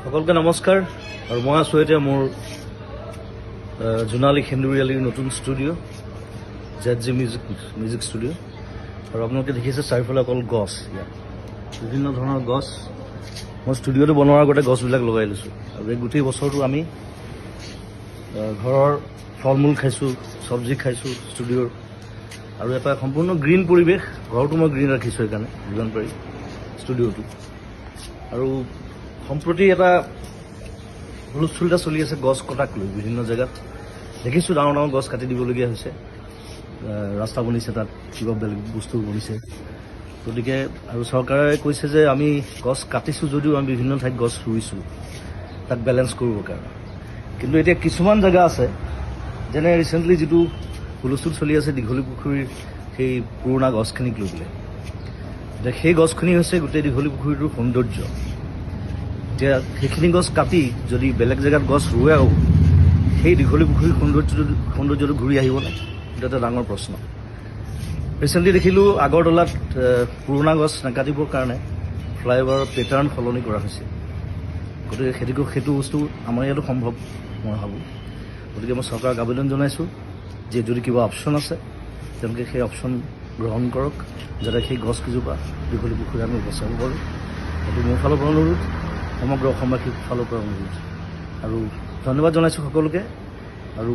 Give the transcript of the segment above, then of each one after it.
সকলকে নমস্কাৰ আৰু মই আছোঁ এতিয়া মোৰ জোনালী সেন্দুৰীয়ালীৰ নতুন ষ্টুডিঅ' ZG মিউজিক ষ্টুডিঅ' আৰু আপোনালোকে দেখিছে চাৰিওফালে অকল গছ, ইয়াত বিভিন্ন ধৰণৰ গছ। মই ষ্টুডিঅ'টো বনোৱাৰ আগতে গছবিলাক লগাই লৈছোঁ আৰু এই গোটেই বছৰটো আমি ঘৰৰ ফল মূল খাইছোঁ, চব্জি খাইছোঁ ষ্টুডিঅ'ৰ, আৰু এটা সম্পূৰ্ণ গ্ৰীণ পৰিৱেশ। ঘৰটো মই গ্ৰীণ ৰাখিছোঁ সেইকাৰণে যিমান পাৰি ষ্টুডিঅ'টো। আৰু সম্প্ৰতি এটা হুলস্থুল এটা চলি আছে গছ কটাক লৈ। বিভিন্ন জেগাত দেখিছোঁ ডাঙৰ ডাঙৰ গছ কাটি দিবলগীয়া হৈছে, ৰাস্তা বনিছে, তাত কিবা বেলেগ বস্তু বনিছে। গতিকে আৰু চৰকাৰে কৈছে যে আমি গছ কাটিছোঁ যদিও আমি বিভিন্ন ঠাইত গছ ৰুইছোঁ তাক বেলেঞ্চ কৰিবৰ কাৰণে। কিন্তু এতিয়া কিছুমান জেগা আছে, যেনে ৰিচেণ্টলি যিটো হুলস্থুল চলি আছে দীঘলী পুখুৰীৰ সেই পুৰণা গছখিনিক লৈ পেলাই। এতিয়া সেই গছখিনি হৈছে গোটেই দীঘলী পুখুৰীটোৰ সৌন্দৰ্য। এতিয়া সেইখিনি গছ কাটি যদি বেলেগ জেগাত গছ ৰুৱেও সেই দীঘলী পুখুৰীৰ সৌন্দৰ্যটো ঘূৰি আহিবনে, সেইটো এটা ডাঙৰ প্ৰশ্ন। ৰিচেণ্টলি দেখিলোঁ আগৰতলাত পুৰণা গছ নাকাটিবৰ কাৰণে ফ্লাইঅভাৰৰ পেটাৰ্ণ সলনি কৰা হৈছে। গতিকে সেইটো বস্তু আমাৰ ইয়াতো সম্ভৱ মই ভাবোঁ। গতিকে মই চৰকাৰক আবেদন জনাইছোঁ যে যদি কিবা অপশ্যন আছে তেওঁলোকে সেই অপশ্যন গ্ৰহণ কৰক, যাতে সেই গছকেইজোপা দীঘলী পুখুৰী আমি বচাব পাৰোঁ। সেইটো মোৰ ফালৰ পৰা অনুৰোধ, সমগ্ৰ অসমবাসীৰ ফালৰ পৰা অনুৰোধ। আৰু ধন্যবাদ জনাইছোঁ সকলোকে। আৰু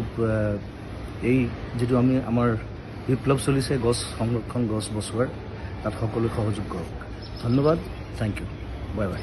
এই যিটো আমাৰ বিপ্লৱ চলিছে গছ সংৰক্ষণ, গছ বচোৱাৰ, তাত সকলোৱে সহযোগ কৰক। ধন্যবাদ, থেংক ইউ, বাই বাই।